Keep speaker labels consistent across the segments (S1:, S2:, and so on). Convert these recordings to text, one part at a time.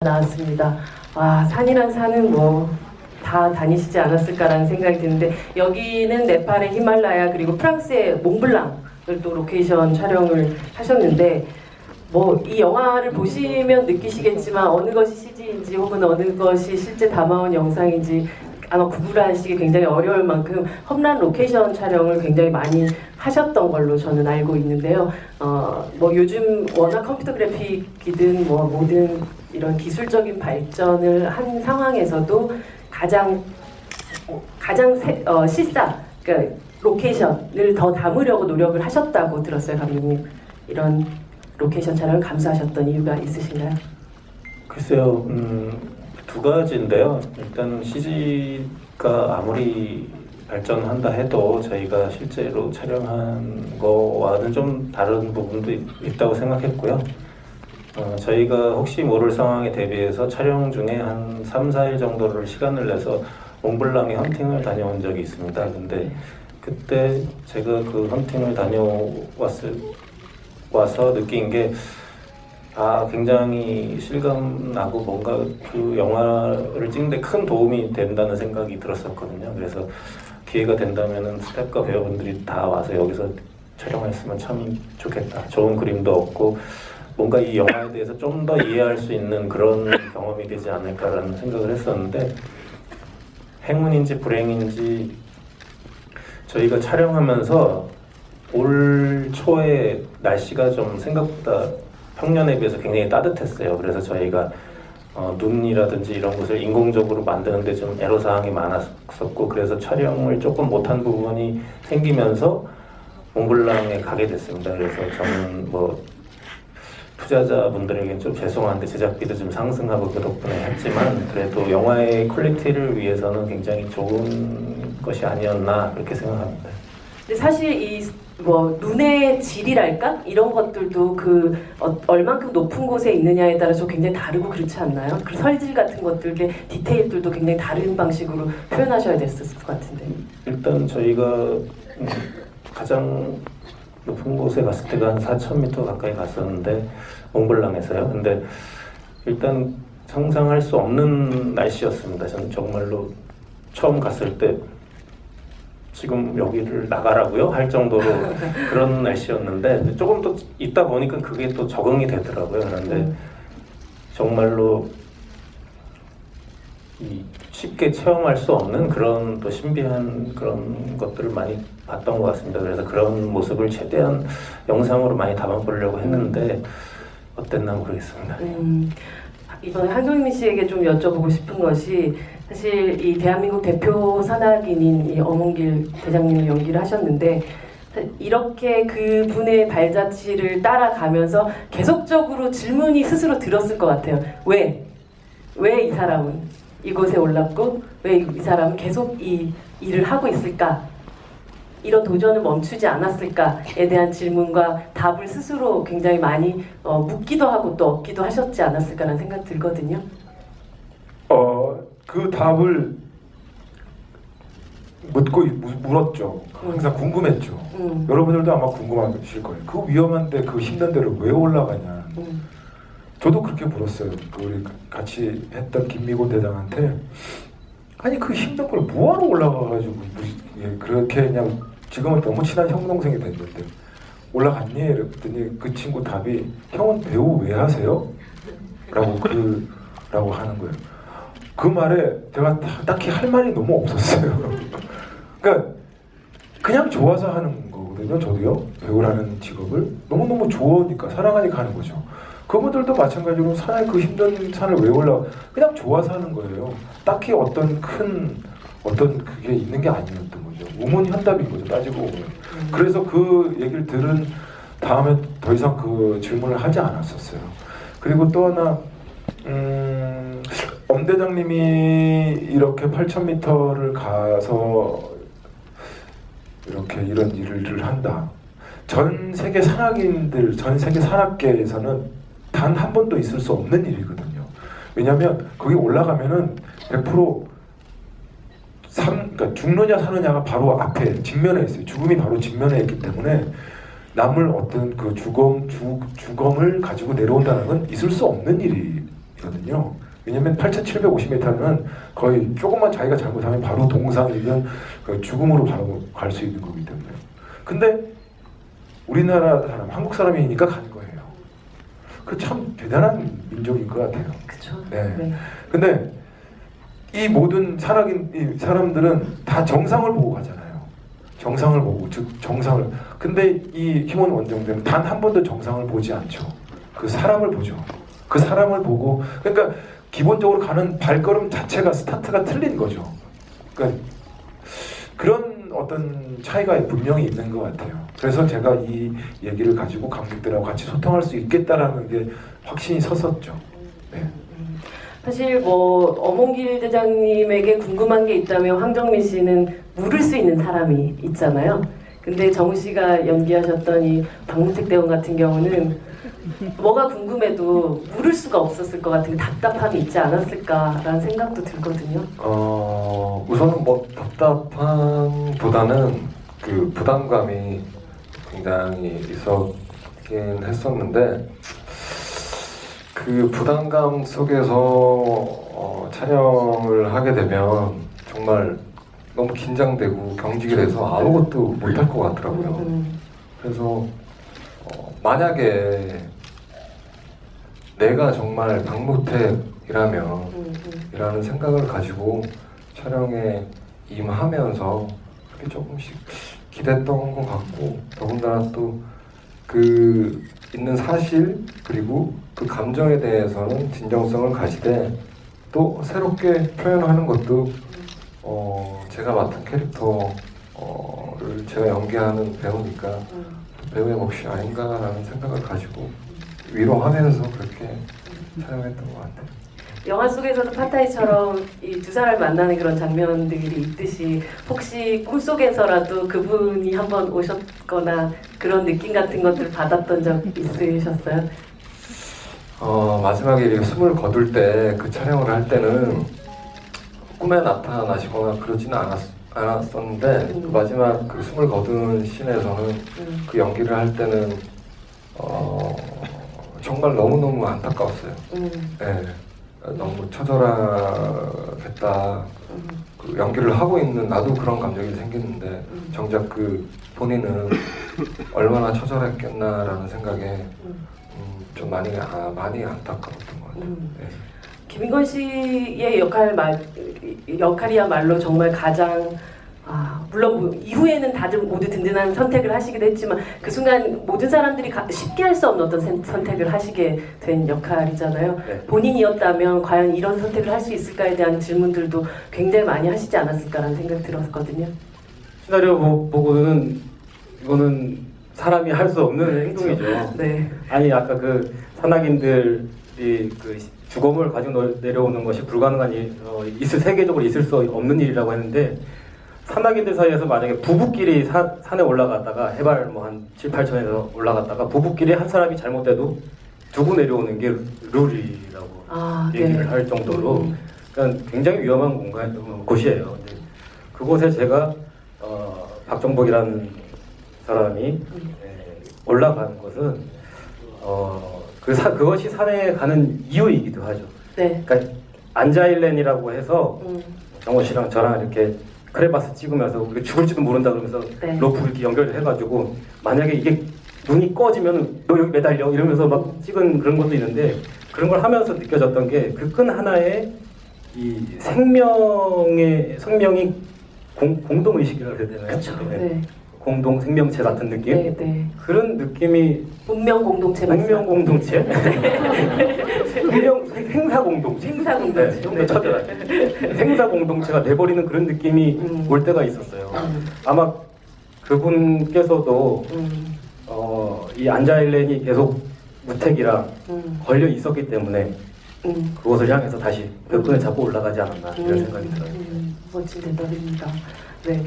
S1: 나왔습니다. 와, 산이란 산은 뭐 다 다니시지 않았을까라는 생각이 드는데, 여기는 네팔의 히말라야 그리고 프랑스의 몽블랑을 또 로케이션 촬영을 하셨는데, 뭐 이 영화를 보시면 느끼시겠지만 어느 것이 CG인지 혹은 어느 것이 실제 담아온 영상인지 아마 구분하시기 굉장히 어려울 만큼 험난 로케이션 촬영을 굉장히 많이 하셨던 걸로 저는 알고 있는데요. 뭐 요즘 워낙 컴퓨터 그래픽이든 뭐 모든 이런 기술적인 발전을 한 상황에서도 실사, 그러니까 로케이션을 더 담으려고 노력을 하셨다고 들었어요, 감독님. 이런 로케이션 촬영을 감수하셨던 이유가 있으신가요?
S2: 글쎄요, 두 가지인데요. 일단 CG가 아무리 발전한다 해도 저희가 실제로 촬영한 거와는 좀 다른 부분도 있다고 생각했고요. 저희가 혹시 모를 상황에 대비해서 촬영 중에 한 3, 4일 정도를 시간을 내서 몽블랑에 헌팅을 다녀온 적이 있습니다. 근데 그때 제가 그 헌팅을 와서 느낀 게 굉장히 실감나고 뭔가 그 영화를 찍는데 큰 도움이 된다는 생각이 들었었거든요. 그래서 기회가 된다면은 스태프과 배우분들이 다 와서 여기서 촬영했으면 참 좋겠다. 좋은 그림도 없고 뭔가 이 영화에 대해서 좀 더 이해할 수 있는 그런 경험이 되지 않을까라는 생각을 했었는데, 행운인지 불행인지 저희가 촬영하면서 올 초에 날씨가 좀 생각보다 평년에 비해서 굉장히 따뜻했어요. 그래서 저희가 눈이라든지 이런 것을 인공적으로 만드는데 좀 애로사항이 많았었고, 그래서 촬영을 조금 못한 부분이 생기면서 몽블랑에 가게 됐습니다. 그래서 저는 뭐 투자자분들에게는 좀 죄송한데 제작비도 좀 상승하고 그 덕분에 했지만, 그래도 영화의 퀄리티를 위해서는 굉장히 좋은 것이 아니었나 그렇게 생각합니다.
S1: 근데 사실 이 뭐 눈의 질이랄까? 이런 것들도 그 얼만큼 높은 곳에 있느냐에 따라서 굉장히 다르고 그렇지 않나요? 그 설질 같은 것들의 디테일들도 굉장히 다른 방식으로 표현하셔야 됐을 것 같은데.
S2: 일단 저희가 가장 높은 곳에 갔을 때가 한 4,000m 가까이 갔었는데, 몽블랑에서요. 근데 일단 상상할 수 없는 날씨였습니다. 저는 정말로 처음 갔을 때 지금 여기를 나가라고요? 할 정도로 그런 날씨였는데, 조금 더 있다 보니까 그게 또 적응이 되더라고요. 그런데 정말로 쉽게 체험할 수 없는 그런 또 신비한 그런 것들을 많이 봤던 것 같습니다. 그래서 그런 모습을 최대한 영상으로 많이 담아보려고 했는데 어땠나 모르겠습니다.
S1: 이번에 한동민 씨에게 좀 여쭤보고 싶은 것이, 사실 이 대한민국 대표 산악인인 이 엄은길 대장님을 연기를 하셨는데, 이렇게 그분의 발자취를 따라가면서 계속적으로 질문이 스스로 들었을 것 같아요. 왜 이 사람은 이곳에 올랐고 왜 이 사람은 계속 이 일을 하고 있을까? 이런 도전을 멈추지 않았을까에 대한 질문과 답을 스스로 굉장히 많이 묻기도 하고 또 얻기도 하셨지 않았을까라는 생각 들거든요.
S3: 그 답을 물었죠. 항상 궁금했죠. 여러분들도 아마 궁금하실 거예요. 그 위험한데 그 힘든 데를 왜 올라가냐. 저도 그렇게 물었어요. 우리 같이 했던 김미곤 대장한테, 아니 그 힘든 걸 뭐하러 올라가가지고 그렇게 그냥 지금은 너무 친한 형 동생이 됐는데 올라갔니? 그랬더니 그 친구 답이, 형은 배우 왜 하세요? 라고 하는 거예요. 그 말에 제가 딱히 할 말이 너무 없었어요. 그러니까 그냥 좋아서 하는 거거든요. 저도요. 배우라는 직업을 너무너무 좋으니까, 사랑하니까 하는 거죠. 그분들도 마찬가지로 그 힘든 산을 왜 올라가? 그냥 좋아서 하는 거예요. 딱히 어떤 그게 있는 게 아니었던 거죠. 우문현답인 거죠, 따지고 보면. 그래서 그 얘기를 들은 다음에 더 이상 그 질문을 하지 않았었어요. 그리고 또 하나, 엄 대장님이 이렇게 8,000m를 가서 이렇게 이런 일을 한다. 전 세계 산악인들, 전 세계 산악계에서는 단 한 번도 있을 수 없는 일이거든요. 왜냐하면 거기 올라가면은 100% 그러니까 죽느냐 사느냐가 바로 앞에 직면에 있어요. 죽음이 바로 직면에 있기 때문에 남을 어떤 그 죽음을 가지고 내려온다는 건 있을 수 없는 일이 상황이거든요. 왜냐면 8,750m는 거의 조금만 자기가 잘못하면 바로 동상이면 그 죽음으로 바로 갈 수 있는 거기 때문에. 근데 우리나라 사람, 한국 사람이니까 가는 거예요. 그 참 대단한 민족인 것 같아요.
S1: 그쵸.
S3: 네.
S1: 네.
S3: 근데 이 모든 이 사람들은 다 정상을 보고 가잖아요. 정상을 보고, 즉 정상을. 근데 이 힘원 원정대는 단 한 번도 정상을 보지 않죠. 그 사람을 보죠. 그 사람을 보고, 그러니까 기본적으로 가는 발걸음 자체가 스타트가 틀린 거죠. 그러니까 그런 어떤 차이가 분명히 있는 것 같아요. 그래서 제가 이 얘기를 가지고 관객들하고 같이 소통할 수 있겠다라는 게 확신이 섰었죠. 네.
S1: 사실 뭐 어몽길 대장님에게 궁금한 게 있다면 황정민 씨는 물을 수 있는 사람이 있잖아요. 근데 정우 씨가 연기하셨던 이 박문택 대원 같은 경우는 뭐가 궁금해도 물을 수가 없었을 것 같은 답답함이 있지 않았을까라는 생각도 들거든요.
S4: 우선은 뭐 답답함보다는 그 부담감이 굉장히 있었긴 했었는데 그 부담감 속에서 촬영을 하게 되면 정말 너무 긴장되고 경직이 돼서 아무것도 못할 것 같더라고요. 그래서 만약에 내가 정말 박무택이라면 이라는 생각을 가지고 촬영에 임하면서 그렇게 조금씩 기댔던 것 같고, 더군다나 또 그 있는 사실 그리고 그 감정에 대해서는 진정성을 가지되 또 새롭게 표현하는 것도 제가 맡은 캐릭터를 제가 연기하는 배우니까 배우의 몫이 아닌가라는 생각을 가지고 위로하면서 그렇게 촬영했던 것 같아요.
S1: 영화 속에서도 파타이처럼 이 두 사람을 만나는 그런 장면들이 있듯이 혹시 꿈속에서라도 그분이 한번 오셨거나 그런 느낌 같은 것들 받았던 적 있으셨어요?
S4: 마지막에 이렇게 숨을 거둘 때 그 촬영을 할 때는 꿈에 나타나시거나 그러지는 않았었는데 그 마지막 그 숨을 거두는 씬에서는 그 연기를 할 때는 정말 너무너무 안타까웠어요. 네. 너무 처절하겠다. 그 연기를 하고 있는 나도 그런 감정이 생기는데 정작 그 본인은 얼마나 처절했겠나라는 생각에 좀 많이 안타까웠던 것 같아요. 네.
S1: 김인권 씨의 역할이야말로 정말 가장 물론 뭐 이후에는 다들 모두 든든한 선택을 하시기도 했지만 그 순간 모든 사람들이 쉽게 할 수 없는 어떤 선택을 하시게 된 역할이잖아요.
S2: 네.
S1: 본인이었다면 과연 이런 선택을 할 수 있을까에 대한 질문들도 굉장히 많이 하시지 않았을까라는 생각이 들었거든요.
S5: 시나리오 보고는 이거는 사람이 할 수 없는 행동이죠.
S1: 네.
S5: 아니 아까 그 산악인들이 그 주검을 가지고 내려오는 것이 불가능한 세계적으로 있을 수 없는 일이라고 했는데 산악인들 사이에서 만약에 부부끼리 산에 올라갔다가 해발 뭐 한 7, 8천에서 올라갔다가 부부끼리 한 사람이 잘못돼도 두고 내려오는 게 룰이라고 얘기를
S1: 네.
S5: 할 정도로 그러니까 굉장히 위험한 곳이에요. 근데 그곳에 제가 박정복이라는 사람이 올라가는 것은 그것이 산에 가는 이유이기도 하죠.
S1: 네.
S5: 그러니까 안자일렌이라고 해서 정호 씨랑 저랑 이렇게 크레바스 찍으면서 우리 죽을지도 모른다 그러면서
S1: 네.
S5: 로프 이렇게 연결해가지고 만약에 이게 눈이 꺼지면 너 여기 매달려 이러면서 막 찍은 그런 것도 있는데 그런 걸 하면서 느껴졌던 게 그 끈 하나에 이 생명이 공동 의식이라고 해야 되나요?
S1: 그렇죠. 네.
S5: 공동 생명체 같은 느낌?
S1: 네, 네.
S5: 그런 느낌이
S1: 운명 공동체
S5: 운명 공동체? 생사 공동체?
S1: 생사 공동체.
S5: 네, 좀 더 처절하게. 생사 공동체가 돼버리는 그런 느낌이 올 때가 있었어요. 아마 그분께서도 이 안자일렌이 계속 무택이라 걸려 있었기 때문에 그것을 향해서 다시 그 끈을 잡고 올라가지 않았나 이런 생각이 들어요.
S1: 멋진 대답입니다. 네,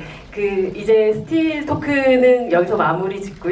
S1: 이제 스틸 토크는 여기서 마무리 짓고요.